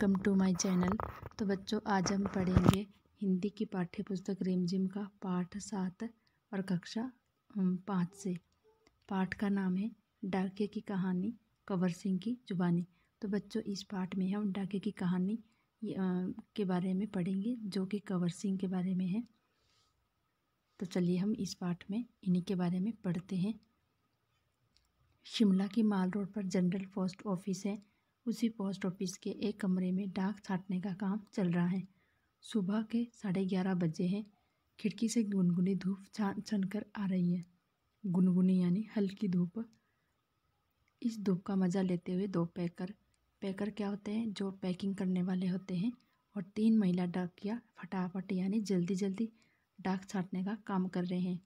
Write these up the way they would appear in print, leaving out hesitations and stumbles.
Welcome to my channel. तो बच्चों, आज हम पढ़ेंगे हिंदी की पाठ्य पुस्तक रिमझिम का पाठ 7 और कक्षा 5 से। पाठ का नाम है डाके की कहानी, कंवर सिंह की जुबानी। तो बच्चों, इस पाठ में हम डाके की कहानी के बारे में पढ़ेंगे, जो कि कंवर सिंह के बारे में है। तो चलिए हम इस पाठ में इन्हीं के बारे में पढ़ते हैं। शिमला की माल रोड पर जनरल पोस्ट ऑफिस है। उसी पोस्ट ऑफिस के एक कमरे में डाक छांटने का काम चल रहा है। सुबह के 11:30 बजे हैं। खिड़की से गुनगुनी धूप छनकर आ रही है। गुनगुनी यानी हल्की धूप। इस धूप का मज़ा लेते हुए दो पैकर क्या होते हैं, जो पैकिंग करने वाले होते हैं, और 3 महिला डाकिया फटाफट यानी जल्दी जल्दी डाक छांटने का काम कर रहे हैं।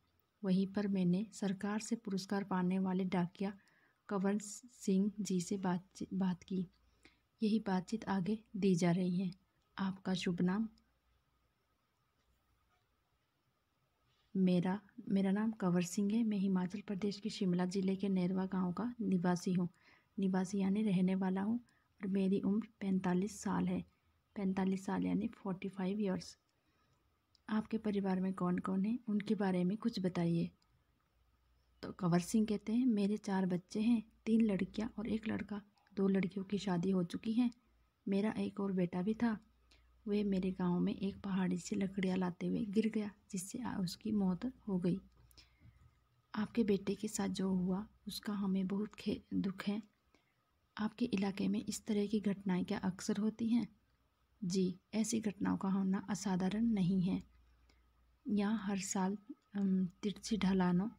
वहीं पर मैंने सरकार से पुरस्कार पाने वाले डाकिया कंवर सिंह जी से बात की। यही बातचीत आगे दी जा रही है। आपका शुभ नाम? मेरा नाम कंवर सिंह है। मैं हिमाचल प्रदेश के शिमला ज़िले के नैरवा गांव का निवासी हूँ। निवासी यानी रहने वाला हूँ। और मेरी उम्र 45 साल है। 45 साल यानी 45 ईयर्स। आपके परिवार में कौन कौन है, उनके बारे में कुछ बताइए। तो कंवर सिंह कहते हैं, मेरे 4 बच्चे हैं, 3 लड़कियां और 1 लड़का। 2 लड़कियों की शादी हो चुकी है। मेरा एक और बेटा भी था। वह मेरे गांव में एक पहाड़ी से लकड़ियां लाते हुए गिर गया, जिससे उसकी मौत हो गई। आपके बेटे के साथ जो हुआ उसका हमें बहुत दुख है। आपके इलाके में इस तरह की घटनाएं क्या अक्सर होती हैं? जी, ऐसी घटनाओं का होना असाधारण नहीं है। यहाँ हर साल तिरछी ढलानों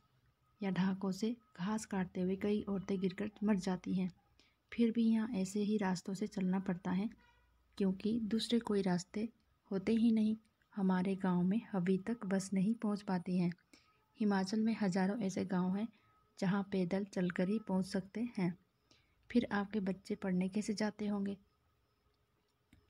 या ढाकों से घास काटते हुए कई औरतें गिरकर मर जाती हैं। फिर भी यहाँ ऐसे ही रास्तों से चलना पड़ता है, क्योंकि दूसरे कोई रास्ते होते ही नहीं। हमारे गांव में अभी तक बस नहीं पहुंच पाती हैं। हिमाचल में हज़ारों ऐसे गांव हैं जहां पैदल चलकर ही पहुंच सकते हैं। फिर आपके बच्चे पढ़ने कैसे जाते होंगे?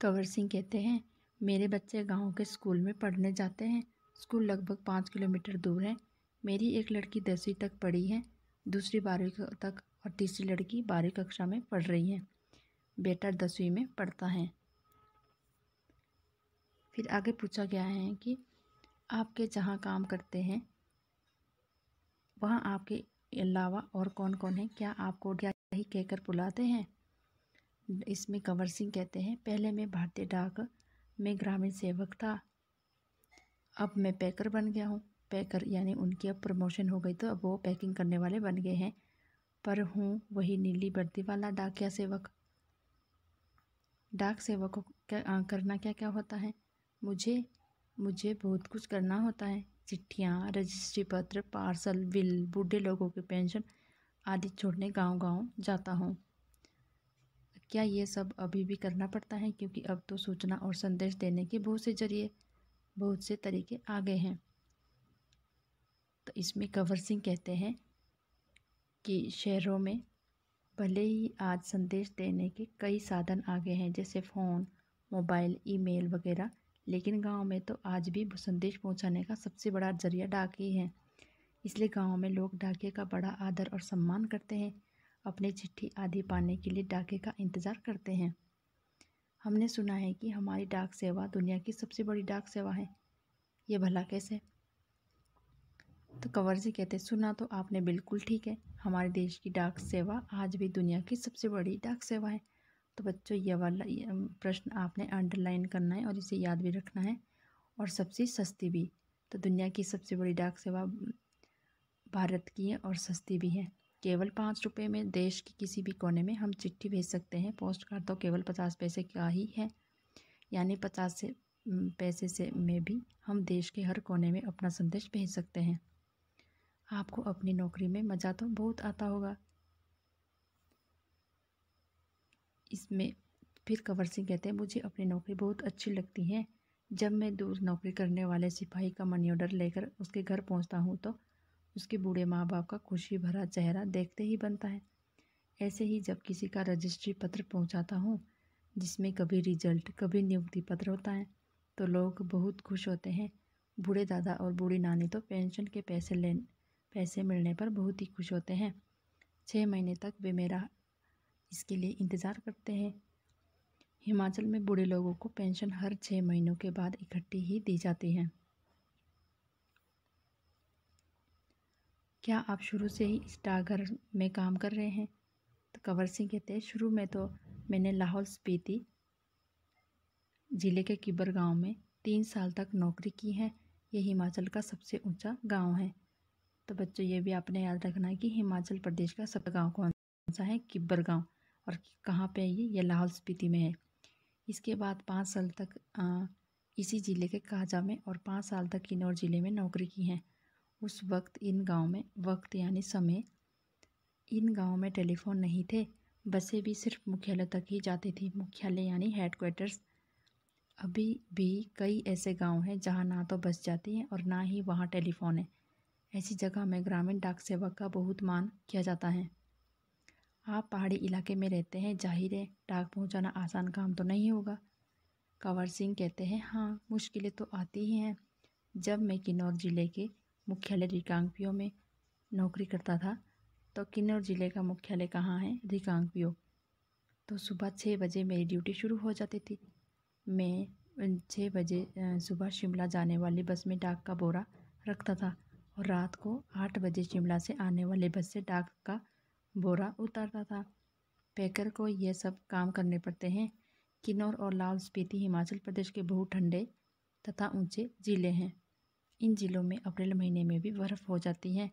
कंवर सिंह कहते हैं, मेरे बच्चे गांव के स्कूल में पढ़ने जाते हैं। स्कूल लगभग 5 किलोमीटर दूर है। मेरी एक लड़की 10वीं तक पढ़ी है, दूसरी 12वीं तक, और तीसरी लड़की 12वीं कक्षा में पढ़ रही है। बेटा 10वीं में पढ़ता है। फिर आगे पूछा गया है कि आपके जहाँ काम करते हैं वहाँ आपके अलावा और कौन कौन है? क्या आपको क्या ही कहकर बुलाते हैं? इसमें कंवर सिंह कहते हैं, पहले मैं भारतीय डाक में ग्रामीण सेवक था। अब मैं पैकर बन गया हूँ। पैकर यानी उनकी अब प्रमोशन हो गई, तो अब वो पैकिंग करने वाले बन गए हैं। पर हूँ वही नीली वर्दी वाला डाकिया सेवक। डाक सेवक को करना क्या क्या होता है? मुझे बहुत कुछ करना होता है। चिट्ठियाँ, रजिस्ट्री पत्र, पार्सल, बिल, बूढ़े लोगों की पेंशन आदि छोड़ने गांव गांव जाता हूँ। क्या ये सब अभी भी करना पड़ता है? क्योंकि अब तो सूचना और संदेश देने के बहुत से तरीके आ गए हैं। तो इसमें कंवर सिंह कहते हैं कि शहरों में भले ही आज संदेश देने के कई साधन आ गए हैं, जैसे फ़ोन, मोबाइल, ईमेल वगैरह, लेकिन गांव में तो आज भी संदेश पहुंचाने का सबसे बड़ा जरिया डाक ही है। इसलिए गांव में लोग डाके का बड़ा आदर और सम्मान करते हैं। अपनी चिट्ठी आदि पाने के लिए डाके का इंतज़ार करते हैं। हमने सुना है कि हमारी डाक सेवा दुनिया की सबसे बड़ी डाक सेवा है। ये भला कैसे? तो कंवर जी कहते, सुना तो आपने बिल्कुल ठीक है। हमारे देश की डाक सेवा आज भी दुनिया की सबसे बड़ी डाक सेवा है। तो बच्चों, ये वाला प्रश्न आपने अंडरलाइन करना है और इसे याद भी रखना है। और सबसे सस्ती भी। तो दुनिया की सबसे बड़ी डाक सेवा भारत की है और सस्ती भी है। केवल 5 रुपये में देश के किसी भी कोने में हम चिट्ठी भेज सकते हैं। पोस्ट कार्ड तो केवल 50 पैसे का ही है, यानी 50 पैसे से में भी हम देश के हर कोने में अपना संदेश भेज सकते हैं। आपको अपनी नौकरी में मज़ा तो बहुत आता होगा। इसमें फिर कंवर सिंह कहते हैं, मुझे अपनी नौकरी बहुत अच्छी लगती है। जब मैं दूर नौकरी करने वाले सिपाही का मनी ऑर्डर लेकर उसके घर पहुंचता हूं, तो उसके बूढ़े माँ बाप का खुशी भरा चेहरा देखते ही बनता है। ऐसे ही जब किसी का रजिस्ट्री पत्र पहुंचाता हूँ, जिसमें कभी रिजल्ट कभी नियुक्ति पत्र होता है, तो लोग बहुत खुश होते हैं। बूढ़े दादा और बूढ़ी नानी तो पेंशन के पैसे मिलने पर बहुत ही खुश होते हैं। 6 महीने तक वे मेरा इसके लिए इंतज़ार करते हैं। हिमाचल में बूढ़े लोगों को पेंशन हर 6 महीनों के बाद इकट्ठी ही दी जाती है। क्या आप शुरू से ही इस डाकघर में काम कर रहे हैं? तो कंवर सिंह कहते हैं, शुरू में तो मैंने लाहौल स्पीति ज़िले के किब्बर गांव में 3 साल तक नौकरी की है। ये हिमाचल का सबसे ऊंचा गांव है। तो बच्चों, ये भी आपने याद रखना है कि हिमाचल प्रदेश का सबसे गांव कौन सा है? किब्बर गांव। और कहाँ पे है ये लाहौल स्पीति में है। इसके बाद 5 साल तक इसी ज़िले के काजा में और 5 साल तक किन्नौर ज़िले में नौकरी की है। उस वक्त इन गाँव में यानी समय, इन गाँव में टेलीफोन नहीं थे। बसें भी सिर्फ मुख्यालय तक ही जाती थी। मुख्यालय यानी हेडक्वार्टर्स। अभी भी कई ऐसे गांव हैं जहां ना तो बस जाती है और ना ही वहां टेलीफोन है। ऐसी जगह में ग्रामीण डाक सेवक का बहुत मान किया जाता है। आप पहाड़ी इलाके में रहते हैं, जाहिर है डाक पहुंचाना आसान काम तो नहीं होगा। कंवर सिंह कहते हैं, हाँ, मुश्किलें तो आती ही हैं। जब मैं किन्नौर ज़िले के मुख्यालय रिकांगपिओ में नौकरी करता था, तो किन्नौर ज़िले का मुख्यालय कहाँ है? रिकांगपिओ। तो सुबह 6 बजे मेरी ड्यूटी शुरू हो जाती थी। मैं 6 बजे सुबह शिमला जाने वाली बस में डाक का बोरा रखता था और रात को 8 बजे शिमला से आने वाली बस से डाक का बोरा उतारता था। पैकर को ये सब काम करने पड़ते हैं। किन्नौर और लाहौल स्पीति हिमाचल प्रदेश के बहुत ठंडे तथा ऊंचे ज़िले हैं। इन ज़िलों में अप्रैल महीने में भी बर्फ़ हो जाती है।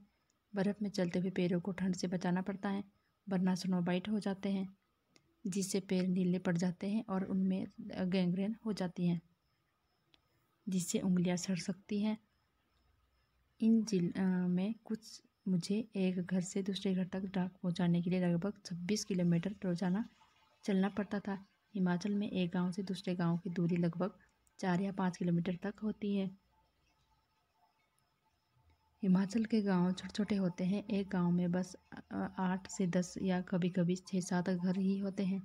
बर्फ़ में चलते हुए पैरों को ठंड से बचाना पड़ता है, वरना स्नोबाइट हो जाते हैं, जिससे पैर नीले पड़ जाते हैं और उनमें गैंग्रेन हो जाती हैं, जिससे उंगलियां सड़ सकती हैं। इन जिलों में कुछ मुझे एक घर से दूसरे घर तक डाक पहुंचाने के लिए लगभग 26 किलोमीटर रोजाना चलना पड़ता था। हिमाचल में एक गांव से दूसरे गांव की दूरी लगभग 4 या 5 किलोमीटर तक होती है। हिमाचल के गांव छोटे छोटे होते हैं। एक गांव में बस 8 से 10 या कभी कभी 6-7 घर ही होते हैं,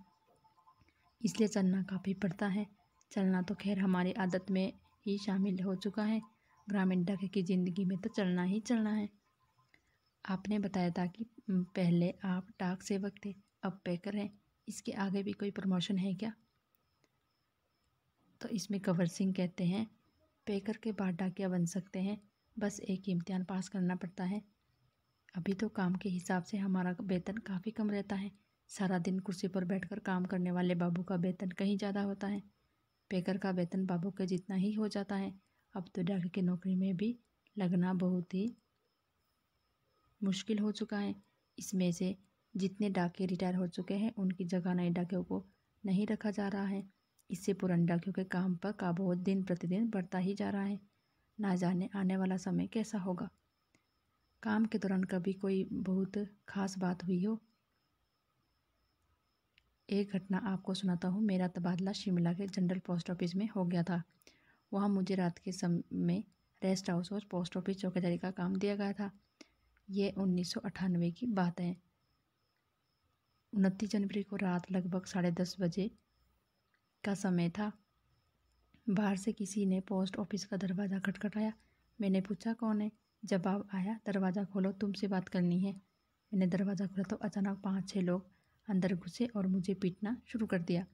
इसलिए चलना काफ़ी पड़ता है। चलना तो खैर हमारी आदत में ही शामिल हो चुका है। ग्रामीण डाक की ज़िंदगी में तो चलना ही चलना है। आपने बताया था कि पहले आप डाक सेवक थे, अब पैकर हैं। इसके आगे भी कोई प्रमोशन है क्या? तो इसमें कंवर सिंह कहते हैं, पैकर के बाद डाकिया बन सकते हैं, बस एक इम्तिहान पास करना पड़ता है। अभी तो काम के हिसाब से हमारा वेतन काफ़ी कम रहता है। सारा दिन कुर्सी पर बैठकर काम करने वाले बाबू का वेतन कहीं ज़्यादा होता है। पैकर का वेतन बाबू के जितना ही हो जाता है। अब तो डाक की नौकरी में भी लगना बहुत ही मुश्किल हो चुका है। इसमें से जितने डाके रिटायर हो चुके हैं, उनकी जगह नए डाकियों को नहीं रखा जा रहा है। इससे पुराने डाकियों के काम पर का बोझ दिन प्रतिदिन बढ़ता ही जा रहा है। ना जाने आने वाला समय कैसा होगा। काम के दौरान कभी कोई बहुत खास बात हुई हो? एक घटना आपको सुनाता हूँ। मेरा तबादला शिमला के जनरल पोस्ट ऑफिस में हो गया था। वहाँ मुझे रात के समय रेस्ट हाउस और पोस्ट ऑफिस चौकीदारी का काम दिया गया था। ये 1998 की बात है। 29 जनवरी को रात लगभग 10:30 बजे का समय था। बाहर से किसी ने पोस्ट ऑफिस का दरवाज़ा खटखटाया। मैंने पूछा, कौन है? जवाब आया, दरवाज़ा खोलो, तुमसे बात करनी है। मैंने दरवाज़ा खोला तो अचानक 5-6 लोग अंदर घुसे और मुझे पीटना शुरू कर दिया।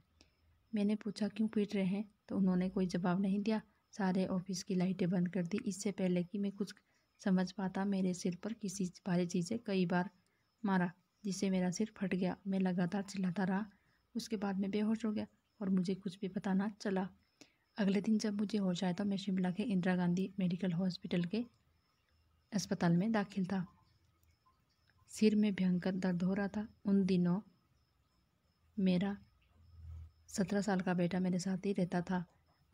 मैंने पूछा, क्यों पीट रहे हैं? तो उन्होंने कोई जवाब नहीं दिया। सारे ऑफिस की लाइटें बंद कर दी। इससे पहले कि मैं कुछ समझ पाता, मेरे सिर पर किसी भारी चीज़ से कई बार मारा, जिससे मेरा सिर फट गया। मैं लगातार चिल्लाता रहा। उसके बाद मैं बेहोश हो गया और मुझे कुछ भी पता ना चला। अगले दिन जब मुझे होश आया तो मैं शिमला के इंदिरा गांधी मेडिकल हॉस्पिटल के अस्पताल में दाखिल था। सिर में भयंकर दर्द हो रहा था। उन दिनों मेरा 17 साल का बेटा मेरे साथ ही रहता था।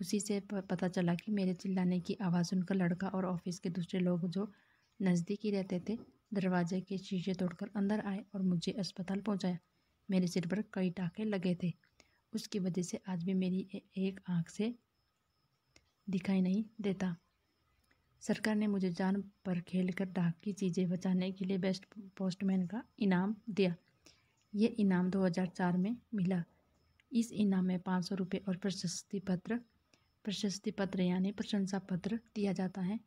उसी से पता चला कि मेरे चिल्लाने की आवाज़ सुनकर लड़का और ऑफिस के दूसरे लोग जो नज़दीक ही रहते थे, दरवाजे के शीशे तोड़कर अंदर आए और मुझे अस्पताल पहुंचाया। मेरे सिर पर कई टाँके लगे थे। उसकी वजह से आज भी मेरी एक आँख से दिखाई नहीं देता। सरकार ने मुझे जान पर खेल कर डाक की चीज़ें बचाने के लिए बेस्ट पोस्टमैन का इनाम दिया। ये इनाम 2004 में मिला। इस इनाम में 500 रुपये और प्रशस्ति पत्र यानी प्रशंसा पत्र दिया जाता है।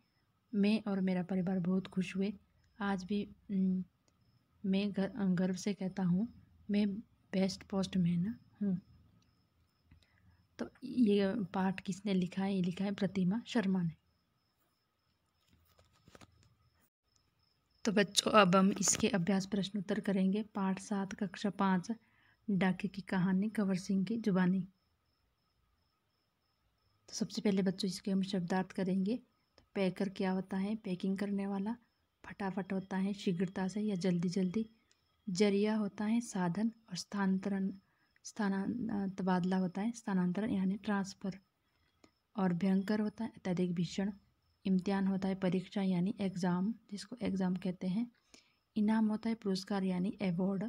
मैं और मेरा परिवार बहुत खुश हुए। आज भी मैं गर्व से कहता हूँ, मैं बेस्ट पोस्टमैन हूँ। ये पाठ किसने लिखा है? ये लिखा है प्रतिमा शर्मा ने। तो बच्चों अब हम इसके अभ्यास प्रश्न उत्तर करेंगे। पाठ 7 कक्षा 5 डाके की कहानी कंवर सिंह की जुबानी। तो सबसे पहले बच्चों इसके हम शब्दार्थ करेंगे। तो पैकर क्या होता है? पैकिंग करने वाला। फटाफट होता है शीघ्रता से या जल्दी जल्दी। जरिया होता है साधन। और तबादला होता है स्थानांतरण यानी ट्रांसफ़र। और भयंकर होता है अत्यधिक भीषण। इम्तिहान होता है परीक्षा यानी एग्ज़ाम, जिसको एग्ज़ाम कहते हैं। इनाम होता है पुरस्कार यानी अवार्ड।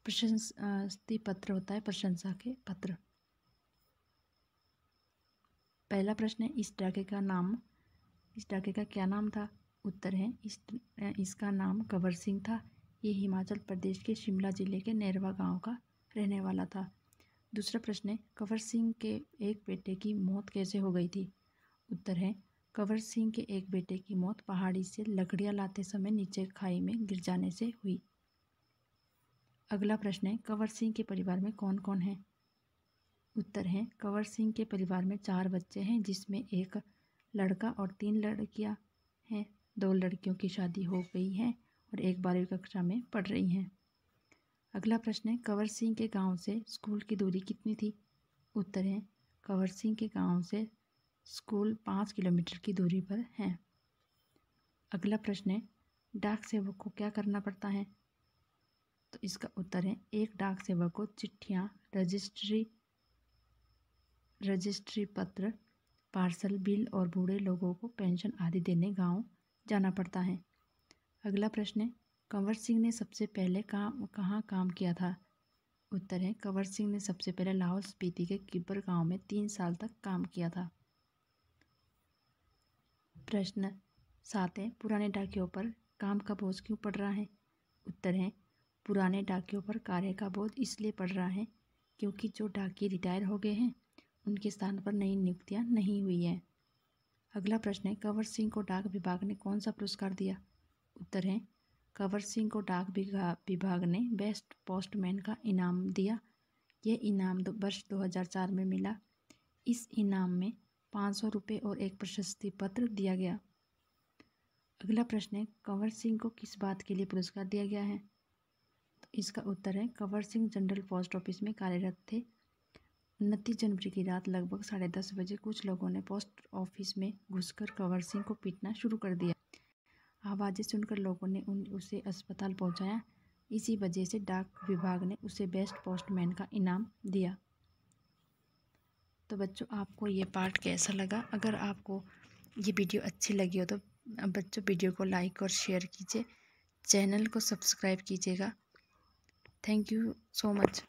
प्रशस्ति पत्र होता है प्रशंसा के पत्र। पहला प्रश्न है इस डाके का क्या नाम था? उत्तर है इसका नाम कंवर सिंह था। ये हिमाचल प्रदेश के शिमला जिले के नैरवा गांव का रहने वाला था। दूसरा प्रश्न है कंवर सिंह के एक बेटे की मौत कैसे हो गई थी? उत्तर है कंवर सिंह के एक बेटे की मौत पहाड़ी से लकड़ियाँ लाते समय नीचे खाई में गिर जाने से हुई। अगला प्रश्न है कंवर सिंह के परिवार में कौन कौन है? उत्तर है कंवर सिंह के परिवार में 4 बच्चे हैं, जिसमें एक लड़का और 3 लड़कियां हैं। 2 लड़कियों की शादी हो गई है और एक 12वीं कक्षा में पढ़ रही हैं। अगला प्रश्न है कंवर सिंह के गांव से स्कूल की दूरी कितनी थी? उत्तर है कंवर सिंह के गांव से स्कूल 5 किलोमीटर की दूरी पर है। अगला प्रश्न है डाक सेवक को क्या करना पड़ता है? तो इसका उत्तर है एक डाक सेवक को चिट्ठियाँ, रजिस्ट्री पत्र, पार्सल, बिल और बूढ़े लोगों को पेंशन आदि देने गांव जाना पड़ता है। अगला प्रश्न है कंवर सिंह ने सबसे पहले कहाँ काम किया था? उत्तर है कंवर सिंह ने सबसे पहले लाहौल स्पीति के किब्बर गांव में 3 साल तक काम किया था। प्रश्न 7 है पुराने डाकियों पर काम का बोझ क्यों पड़ रहा है? उत्तर है पुराने डाकियों पर कार्य का बोझ इसलिए पड़ रहा है क्योंकि जो डाकिए रिटायर हो गए हैं उनके स्थान पर नई नियुक्तियां नहीं हुई हैं। अगला प्रश्न है कंवर सिंह को डाक विभाग ने कौन सा पुरस्कार दिया? उत्तर है कंवर सिंह को डाक विभाग ने बेस्ट पोस्टमैन का इनाम दिया। यह इनाम वर्ष 2004 में मिला। इस इनाम में 500 रुपये और एक प्रशस्ति पत्र दिया गया। अगला प्रश्न है कंवर सिंह को किस बात के लिए पुरस्कार दिया गया है? तो इसका उत्तर है Kanwar Singh general post office में कार्यरत थे। 29 जनवरी की रात लगभग 10:30 बजे कुछ लोगों ने पोस्ट ऑफिस में घुसकर कंवर सिंह को पीटना शुरू कर दिया। आवाज़ें सुनकर लोगों ने उसे अस्पताल पहुंचाया। इसी वजह से डाक विभाग ने उसे बेस्ट पोस्टमैन का इनाम दिया। तो बच्चों आपको ये पाठ कैसा लगा? अगर आपको ये वीडियो अच्छी लगी हो तो बच्चों वीडियो को लाइक और शेयर कीजिए, चैनल को सब्सक्राइब कीजिएगा। Thank you so much.